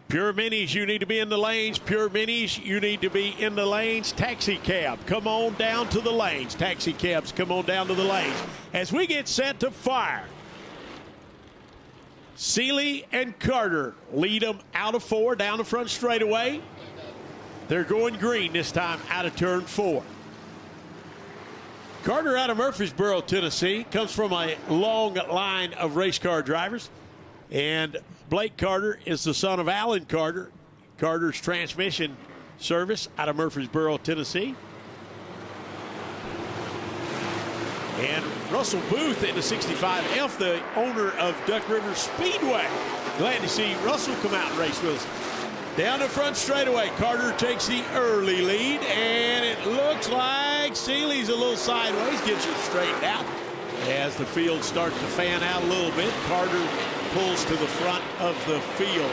Pure Minis, you need to be in the lanes. Pure Minis, you need to be in the lanes. Taxi cab, come on down to the lanes. Taxi cabs, come on down to the lanes. As we get set to fire, Seeley and Carter lead them out of 4 down the front straightaway. They're going green this time out of turn 4. Carter out of Murfreesboro, Tennessee, comes from a long line of race car drivers. And Blake Carter is the son of Alan Carter, Carter's transmission service out of Murfreesboro, Tennessee. And Russell Booth in the 65F, the owner of Duck River Speedway. Glad to see Russell come out and race with us. Down the front straightaway, Carter takes the early lead, and it looks like Seeley's a little sideways, gets it straightened out. As the field starts to fan out a little bit, Carter pulls to the front of the field.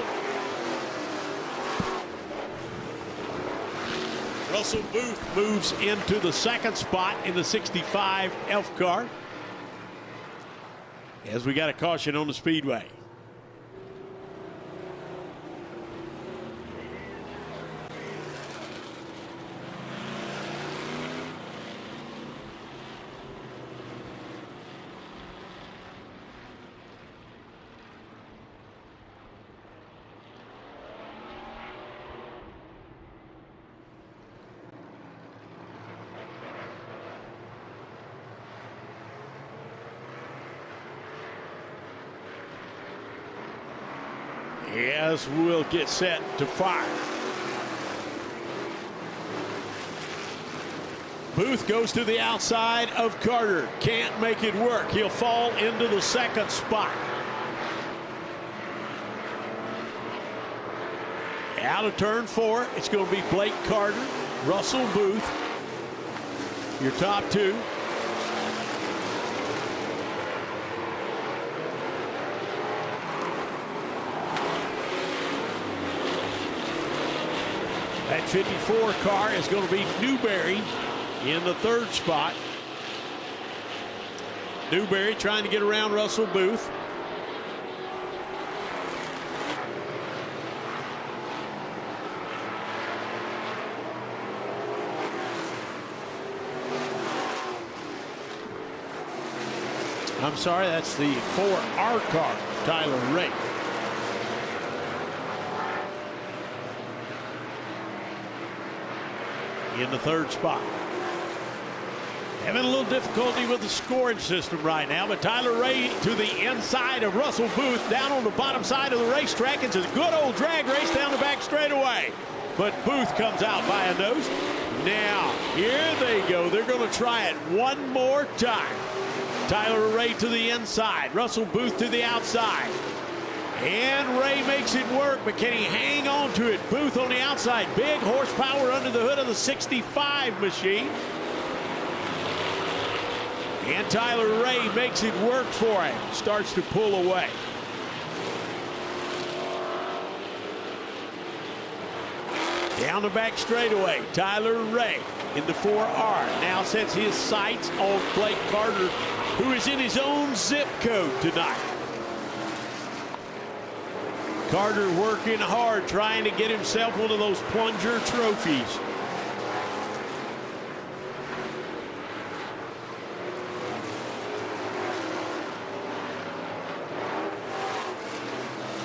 Russell Booth moves into the second spot in the 65 F car as we got a caution on the speedway. As we'll get set to fire. Booth goes to the outside of Carter. Can't make it work. He'll fall into the second spot. Out of turn 4, it's going to be Blake Carter, Russell Booth, your top 2. That 54 car is going to be Newberry in the third spot. Newberry trying to get around Russell Booth. I'm sorry, that's the 4R car, Tyler Ray. In the third spot. Having a little difficulty with the scoring system right now, but Tyler Ray to the inside of Russell Booth down on the bottom side of the racetrack. It's a good old drag race down the back straightaway. But Booth comes out by a nose. Now, here they go. They're going to try it one more time. Tyler Ray to the inside, Russell Booth to the outside. And Ray makes it work, but can he hang on to it? Booth on the outside. Big horsepower under the hood of the 65 machine. And Tyler Ray makes it work for him. Starts to pull away. Down the back straightaway, Tyler Ray in the 4R. Now sets his sights on Blake Carter, who is in his own zip code tonight. Carter working hard, trying to get himself one of those plunger trophies.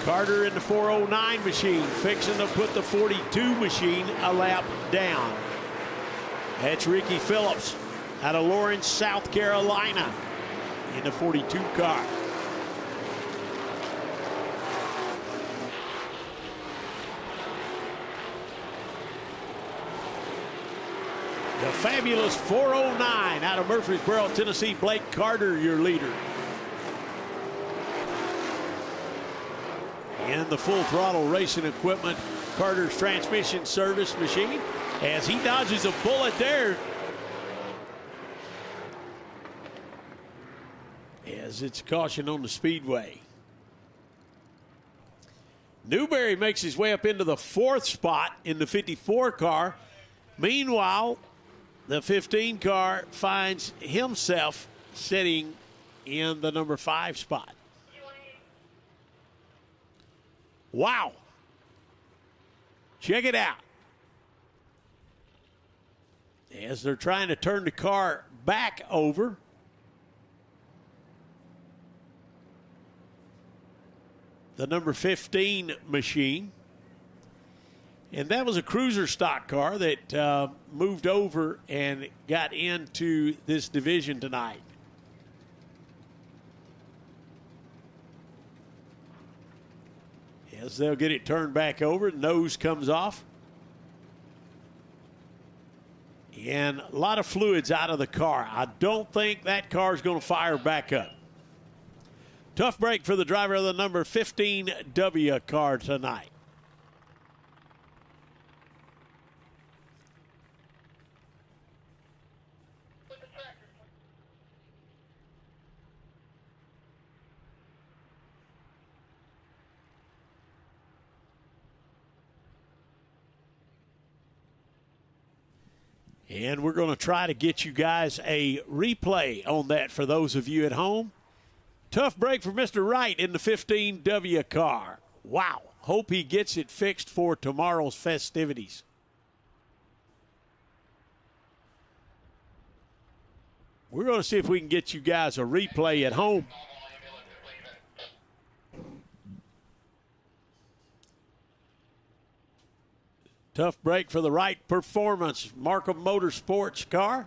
Carter in the 409 machine, fixing to put the 42 machine a lap down. That's Ricky Phillips out of Lawrence, South Carolina in the 42 car. The fabulous 409 out of Murfreesboro, Tennessee, Blake Carter, your leader. And the full throttle racing equipment, Carter's transmission service machine, as he dodges a bullet there. As it's caution on the speedway. Newberry makes his way up into the 4th spot in the 54 car. Meanwhile, the 15 car finds himself sitting in the number 5 spot. Wow. Check it out. As they're trying to turn the car back over. The number 15 machine. And that was a cruiser stock car that moved over and got into this division tonight. As they'll get it turned back over, nose comes off. And a lot of fluids out of the car. I don't think that car is going to fire back up. Tough break for the driver of the number 15W car tonight. And we're going to try to get you guys a replay on that for those of you at home. Tough break for Mr. Wright in the 15W car. Wow. Hope he gets it fixed for tomorrow's festivities. We're going to see if we can get you guys a replay at home. Tough break for the Wright Performance Markham Motorsports car.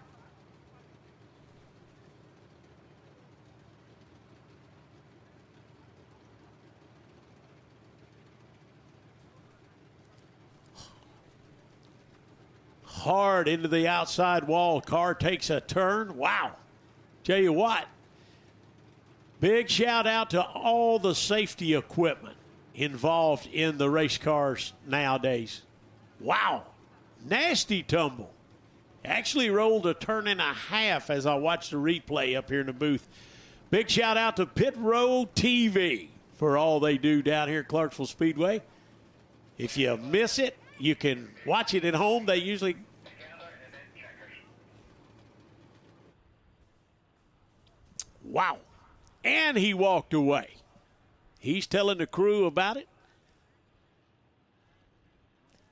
Hard into the outside wall. Car takes a turn. Wow. Tell you what, big shout out to all the safety equipment involved in the race cars nowadays. Wow. Nasty tumble. Actually rolled a turn and a half as I watched the replay up here in the booth. Big shout out to Pit Row TV for all they do down here at Clarksville Speedway. If you miss it, you can watch it at home. They usually... Wow. And he walked away. He's telling the crew about it.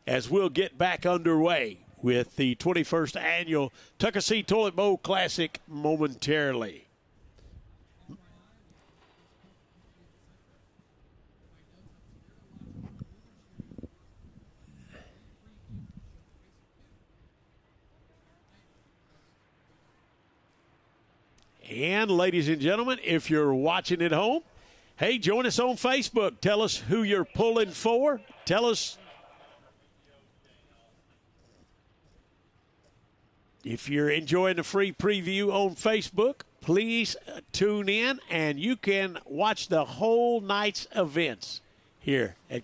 As we'll get back underway with the 21st Annual Tuckasee Toilet Bowl Classic momentarily. And ladies and gentlemen, if you're watching at home, hey, join us on Facebook. Tell us who you're pulling for. Tell us if you're enjoying the free preview on Facebook. Please tune in, and you can watch the whole night's events here at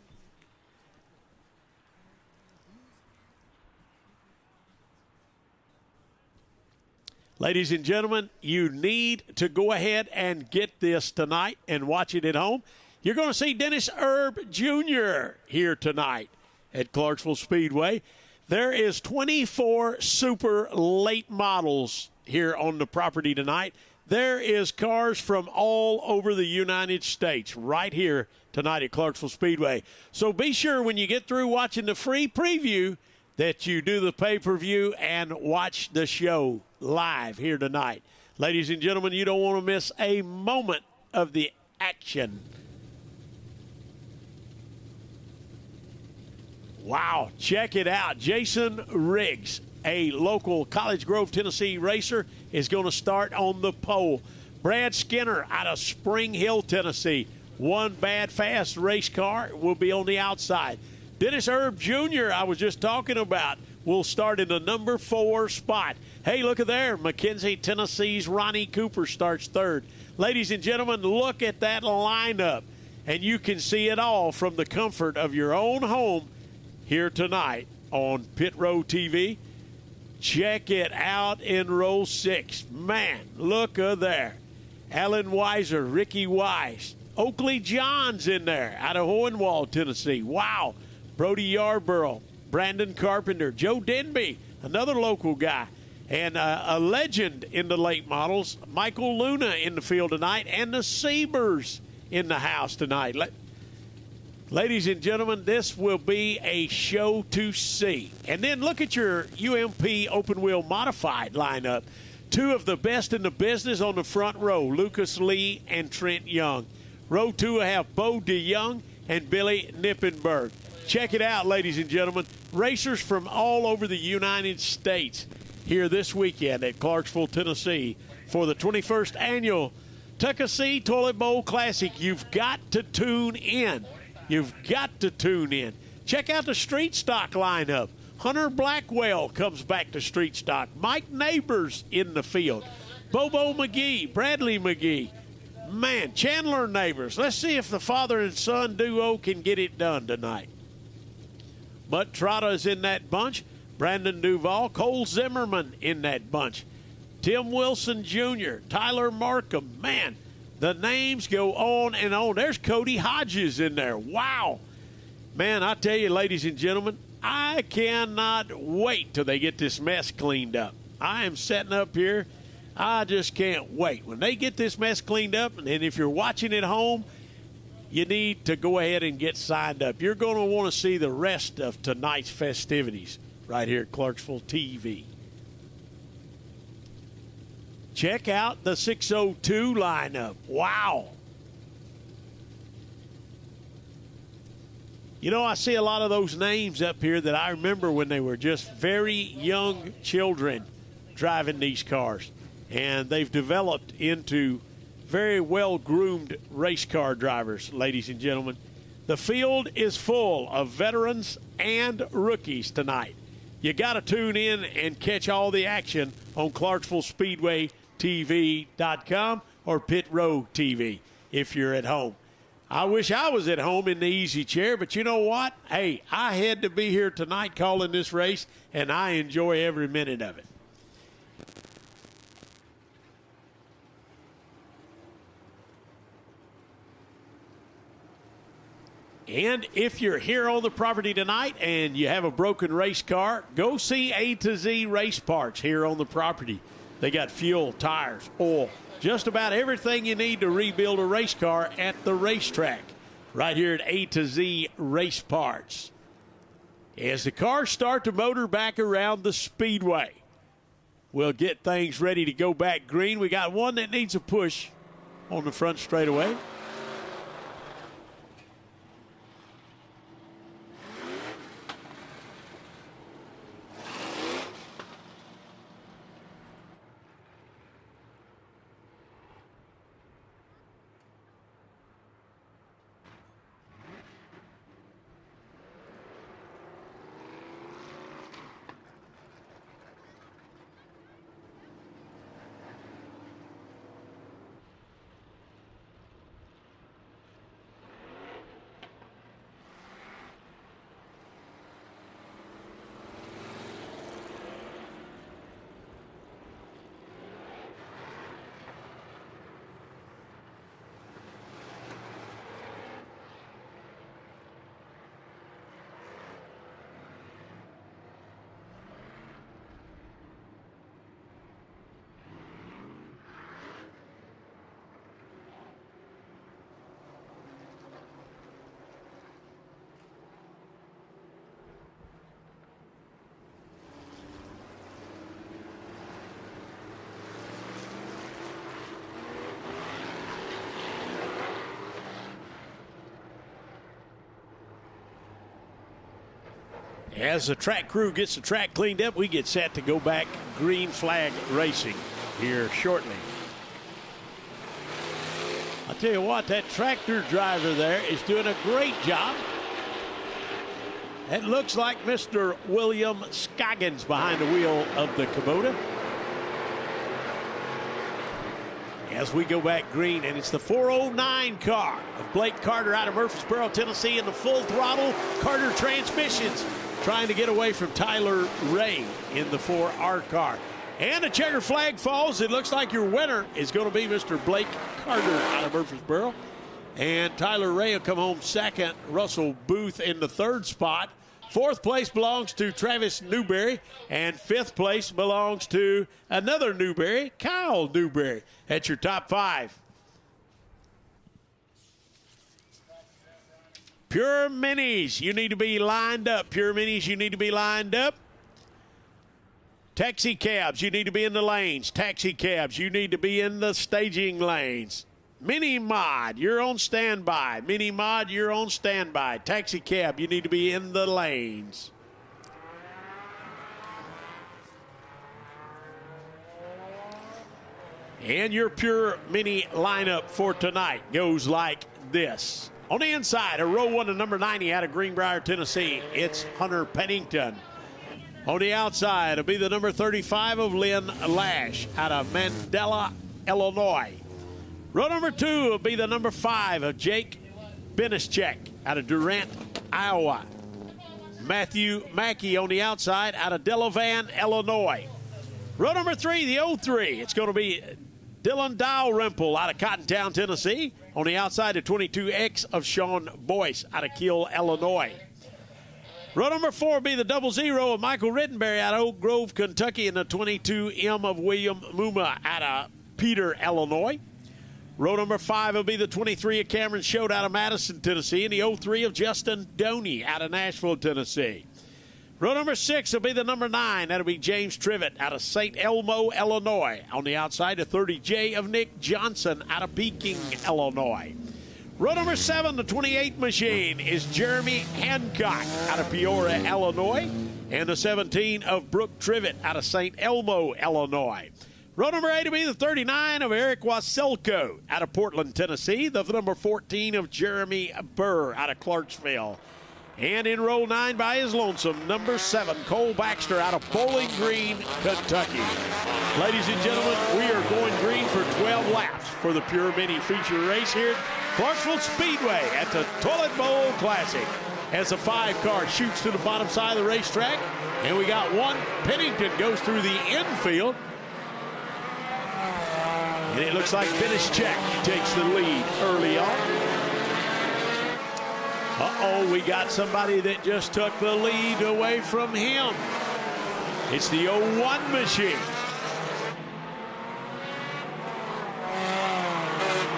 Ladies and gentlemen, you need to go ahead and get this tonight and watch it at home. You're going to see Dennis Erb Jr. here tonight at Clarksville Speedway. There is 24 super late models here on the property tonight. There is cars from all over the United States right here tonight at Clarksville Speedway. So be sure when you get through watching the free preview that you do the pay-per-view and watch the show live here tonight. Ladies and gentlemen, you don't want to miss a moment of the action. Wow, check it out. Jason Riggs, a local College Grove, Tennessee racer, is going to start on the pole. Brad Skinner out of Spring Hill, Tennessee. One bad, fast race car will be on the outside. Dennis Erb Jr., I was just talking about, will start in the number 4 spot. Hey, look at there. McKenzie, Tennessee's Ronnie Cooper starts third. Ladies and gentlemen, look at that lineup. And you can see it all from the comfort of your own home here tonight on Pit Row TV. Check it out in row 6. Man, look at there. Alan Weiser, Ricky Wise, Oakley Johns in there out of Hohenwald, Tennessee. Wow. Brody Yarborough, Brandon Carpenter, Joe Denby, another local guy, and a legend in the late models, Michael Luna in the field tonight, and the Siebers in the house tonight. Ladies and gentlemen, this will be a show to see. And then look at your UMP open wheel modified lineup. Two of the best in the business on the front row, Lucas Lee and Trent Young. Row 2 will have Bo DeYoung and Billy Nippenberg. Check it out, ladies and gentlemen. Racers from all over the United States here this weekend at Clarksville, Tennessee for the 21st annual Tuckasee Toilet Bowl Classic. You've got to tune in. You've got to tune in. Check out the street stock lineup. Hunter Blackwell comes back to street stock. Mike Neighbors in the field. Bobo McGee, Bradley McGee. Man, Chandler Neighbors. Let's see if the father and son duo can get it done tonight. Mutt Trotta's in that bunch. Brandon Duval, Cole Zimmerman in that bunch. Tim Wilson Jr., Tyler Markham. Man, the names go on and on. There's Cody Hodges in there. Wow. Man, I tell you, ladies and gentlemen, I cannot wait till they get this mess cleaned up. I am setting up here. I just can't wait. When they get this mess cleaned up, and if you're watching at home, you need to go ahead and get signed up. You're going to want to see the rest of tonight's festivities right here at Clarksville TV. Check out the 602 lineup. Wow. You know, I see a lot of those names up here that I remember when they were just very young children driving these cars. And they've developed into very well-groomed race car drivers, ladies and gentlemen. The field is full of veterans and rookies tonight. You got to tune in and catch all the action on ClarksvilleSpeedwayTV.com or Pit Row TV if you're at home. I wish I was at home in the easy chair, but you know what? Hey, I had to be here tonight calling this race, and I enjoy every minute of it. And if you're here on the property tonight and you have a broken race car, go see A to Z Race Parts here on the property. They got fuel, tires, oil, just about everything you need to rebuild a race car at the racetrack right here at A to Z Race Parts. As the cars start to motor back around the speedway, we'll get things ready to go back green. We got one that needs a push on the front straightaway. As the track crew gets the track cleaned up, we get set to go back green flag racing here shortly. I'll tell you what, that tractor driver there is doing a great job. It looks like Mr. William Scoggins behind the wheel of the Kubota. As we go back green, and it's the 409 car of Blake Carter out of Murfreesboro, Tennessee, in the full throttle Carter transmissions, trying to get away from Tyler Ray in the 4R car. And the checker flag falls. It looks like your winner is going to be Mr. Blake Carter out of Murfreesboro. And Tyler Ray will come home second. Russell Booth in the third spot. Fourth place belongs to Travis Newberry. And fifth place belongs to another Newberry, Kyle Newberry. That's your top five. Pure Minis, you need to be lined up. Pure Minis, you need to be lined up. Taxi cabs, you need to be in the lanes. Taxi cabs, you need to be in the staging lanes. Mini Mod, you're on standby. Mini Mod, you're on standby. Taxi cab, you need to be in the lanes. And your Pure Mini lineup for tonight goes like this. On the inside, a row 1 of number 90 out of Greenbrier, Tennessee, it's Hunter Pennington. On the outside, it'll be the number 35 of Lynn Lash out of Mandela, Illinois. Row number 2 will be the number 5 of Jake Benischek out of Durant, Iowa. Matthew Mackey on the outside out of Delavan, Illinois. Row number 3, the 03, it's going to be Dylan Dalrymple out of Cottontown, Tennessee. On the outside, the 22X of Sean Boyce out of Kiel, Illinois. Row number 4 will be the 00 of Michael Rittenberry out of Oak Grove, Kentucky, and the 22M of William Muma out of Peter, Illinois. Row number 5 will be the 23 of Cameron Schode out of Madison, Tennessee, and the 03 of Justin Doney out of Nashville, Tennessee. Row number 6 will be the number 9. That'll be James Trivett out of St. Elmo, Illinois. On the outside, the 30J of Nick Johnson out of Peking, Illinois. Row number 7, the 28 machine, is Jeremy Hancock out of Peoria, Illinois. And the 17 of Brooke Trivett out of St. Elmo, Illinois. Row number 8 will be the 39 of Eric Wasilko out of Portland, Tennessee. The number 14 of Jeremy Burr out of Clarksville. And in row 9 by his lonesome, number 7, Cole Baxter out of Bowling Green, Kentucky. Ladies and gentlemen, we are going green for 12 laps for the Pure Mini feature race here at Clarksville Speedway at the Toilet Bowl Classic. As the 5 car shoots to the bottom side of the racetrack, and we got one. Pennington goes through the infield. And it looks like Benischek takes the lead early on. Uh-oh, we got somebody that just took the lead away from him. It's the 01 machine.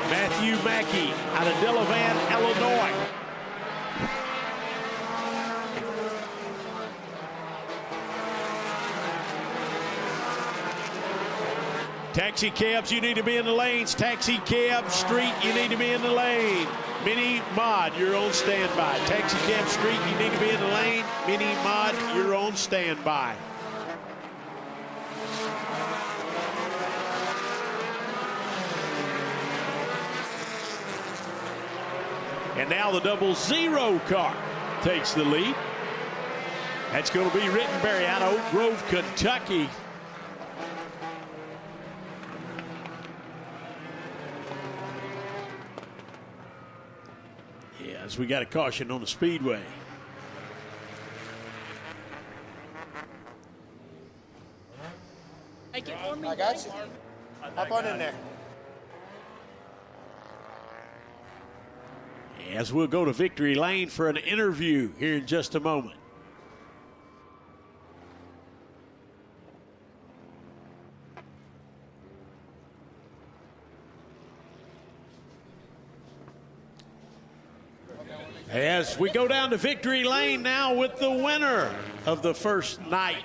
Matthew Mackey out of Delavan, Illinois. Taxi cabs, you need to be in the lanes. Taxi cab, street, you need to be in the lane. Mini Mod, you're on standby. Taxi cab, street, you need to be in the lane. Mini Mod, you're on standby. And now the 00 car takes the lead. That's going to be Rittenberry out of Oak Grove, Kentucky. Yes, we got a caution on the speedway. Make it for me. I got you. Hop on in there. As we'll go to victory lane for an interview here in just a moment. As we go down to victory lane now with the winner of the first night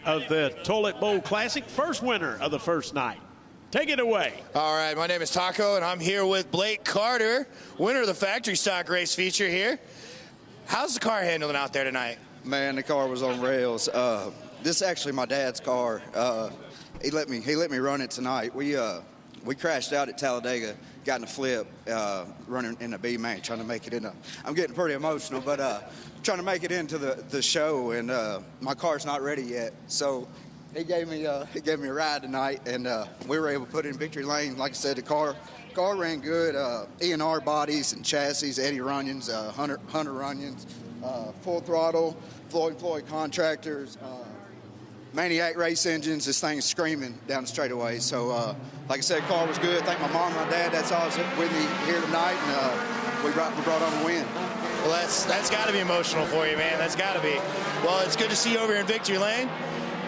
of the Toilet Bowl Classic, first winner of the first night. Take it away. All right, my name is Taco, and I'm here with Blake Carter, winner of the factory stock race feature here. How's the car handling out there tonight? Man, the car was on rails. This is actually my dad's car. He let me run it tonight. We crashed out at Talladega, got in a flip, running in a B main, trying to make it in. I'm getting pretty emotional, but trying to make it into the show, and my car's not ready yet. So he gave me a ride tonight, and we were able to put it in victory lane. Like I said, the car ran good. E&R bodies and chassis, Eddie Runyons, Hunter Runyons, Full Throttle, Floyd Contractors, Maniac Race Engines. This thing's screaming down the straightaway. So, like I said, the car was good. Thank my mom and my dad. That's all with me here tonight, and we brought on the win. Well, that's got to be emotional for you, man. That's got to be. Well, it's good to see you over here in victory lane.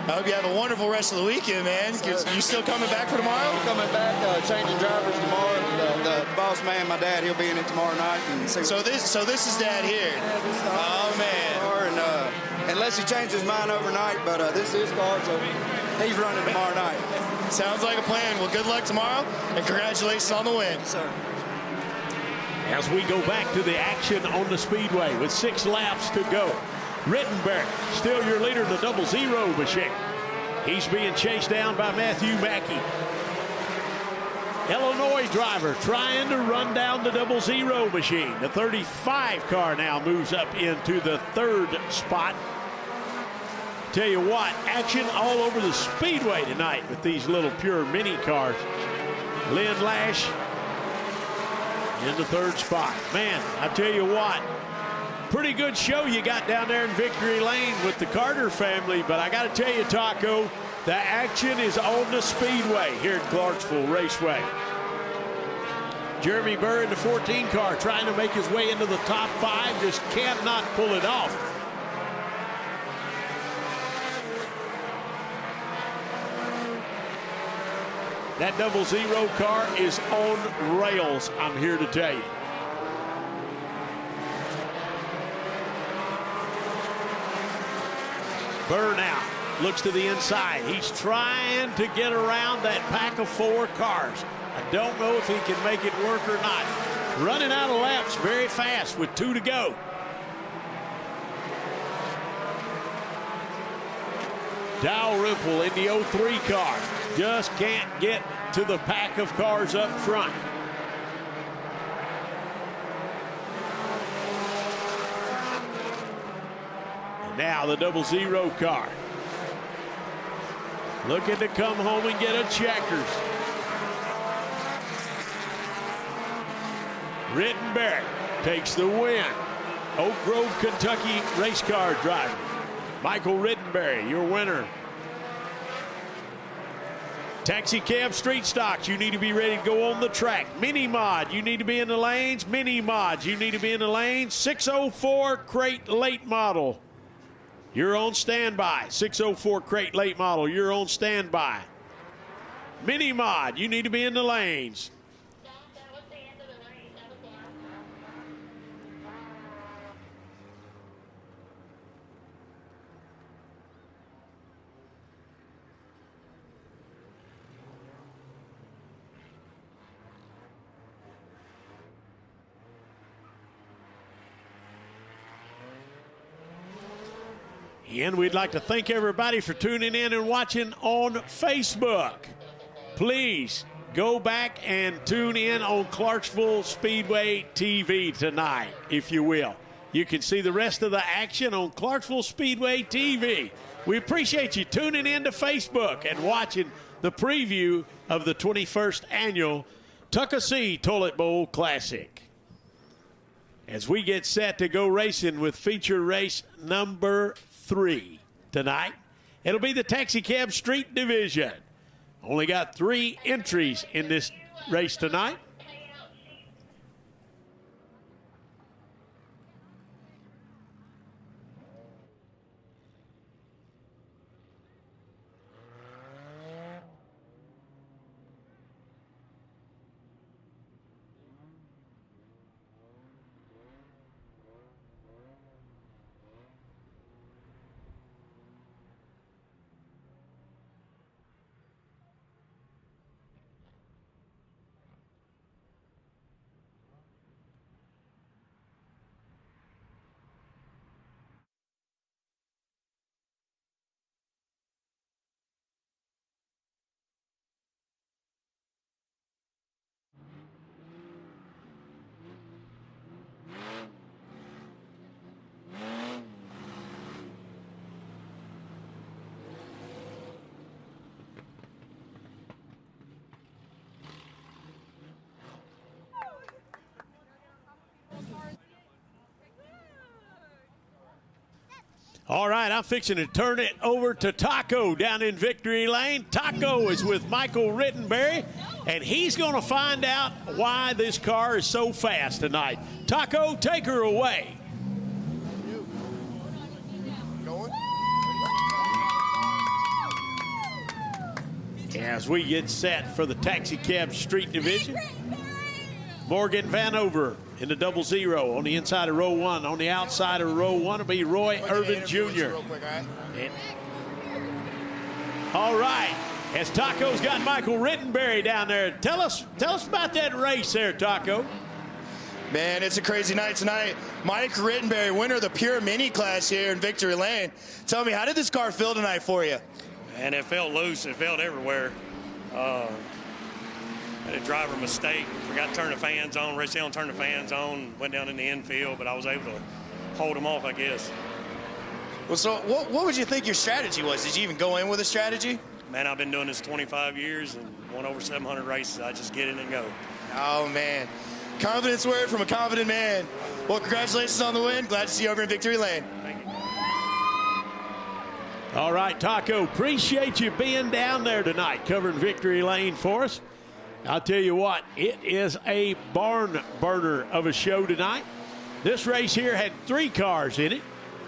I hope you have a wonderful rest of the weekend, man. You still coming back for tomorrow? I'm coming back, changing drivers tomorrow. The boss man, my dad, he'll be in it tomorrow night. And see So this is Dad here. Yeah, this is the Oh, man. car, and unless he changes his mind overnight, but this is his car, so he's running tomorrow night. Sounds like a plan. Well, good luck tomorrow, and congratulations on the win. Yes, sir. As we go back to the action on the speedway with 6 laps to go. Rittenberg, still your leader in the 0-0 machine. He's being chased down by Matthew Mackey. Illinois driver trying to run down the 0-0 machine. The 35 car now moves up into the 3rd spot. Tell you what, action all over the speedway tonight with these little pure mini cars. Lynn Lash in the 3rd spot. Man, I tell you what, pretty good show you got down there in Victory Lane with the Carter family, but I got to tell you, Taco, the action is on the speedway here at Clarksville Raceway. Jeremy Burr in the 14 car trying to make his way into the top 5, just cannot pull it off. That 0-0 car is on rails, I'm here to tell you. Burr now looks to the inside. He's trying to get around that pack of 4 cars. I don't know if he can make it work or not. Running out of laps very fast with 2 to go. Dalrymple in the 03 car. Just can't get to the pack of cars up front. And now the 0-0 car. Looking to come home and get a checkers. Rittenberg takes the win. Oak Grove, Kentucky race car driver. Michael Rittenberry, your winner. Taxi cab street stocks, you need to be ready to go on the track. Mini mod, you need to be in the lanes. Mini mods, you need to be in the lanes. 604 crate late model, you're on standby. 604 crate late model, you're on standby. Mini mod, you need to be in the lanes. And we'd like to thank everybody for tuning in and watching on Facebook. Please go back and tune in on Clarksville Speedway TV tonight, if you will. You can see the rest of the action on Clarksville Speedway TV. We appreciate you tuning in to Facebook and watching the preview of the 21st annual Tuckasee Toilet Bowl Classic. As we get set to go racing with feature race number 3 tonight. It'll be the taxi cab street division. Only got 3 entries in this race tonight. All right, I'm fixing to turn it over to Taco down in Victory Lane. Taco is with Michael Rittenberry, and he's going to find out why this car is so fast tonight. Taco, take her away. as we get set for the taxi cab street division. Morgan Vanover in the 00 on the inside of row 1. On the outside of row 1 will be Roy Irvin Jr. All right, as Taco's got Michael Rittenberry down there. Tell us about that race there, Taco. Man, it's a crazy night tonight. Mike Rittenberry, winner of the pure mini class here in Victory Lane. Tell me, how did this car feel tonight for you? And it felt loose. It felt everywhere. Had a driver mistake. Forgot to turn the fans on. Race down, turned the fans on. Went down in the infield, but I was able to hold them off, I guess. Well, so what would you think your strategy was? Did you even go in with a strategy? Man, I've been doing this 25 years and won over 700 races. I just get in and go. Oh, man. Confidence word from a confident man. Well, congratulations on the win. Glad to see you over in Victory Lane. Thank you. All right, Taco, appreciate you being down there tonight covering Victory Lane for us. I'll tell you what, it is a barn burner of a show tonight. This race here had 3 cars in it,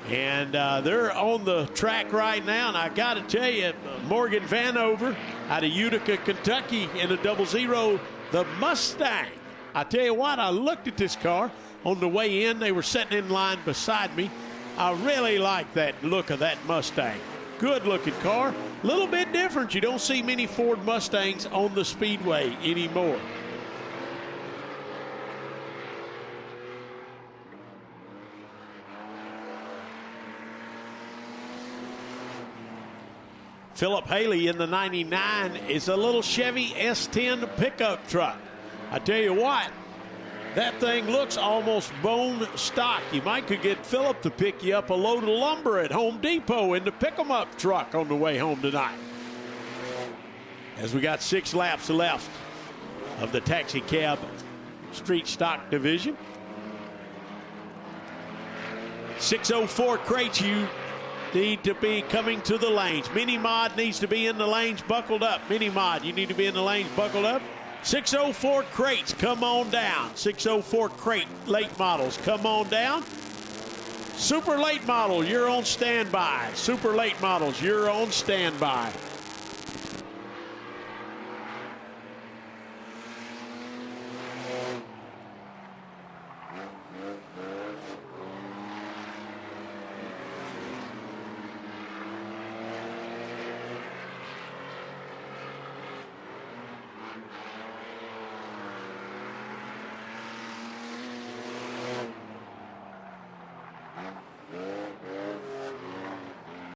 and they're on the track right now. And I got to tell you, Morgan Vanover out of Utica, Kentucky in the 00, the Mustang. I tell you what, I looked at this car on the way in. They were sitting in line beside me. I really like that look of that Mustang. Good looking car. A little bit different. You don't see many Ford Mustangs on the speedway anymore. Philip Haley in the 99 is a little Chevy S10 pickup truck. I tell you what, that thing looks almost bone stock. You might could get Philip to pick you up a load of lumber at Home Depot in the pick-em-up truck on the way home tonight. As we got 6 laps left of the taxi cab street stock division. 604 crates, you need to be coming to the lanes. Mini Mod needs to be in the lanes buckled up. Mini Mod, you need to be in the lanes buckled up. 604 crates, come on down. 604 crate late models, come on down. Super late model, you're on standby. Super late models, you're on standby.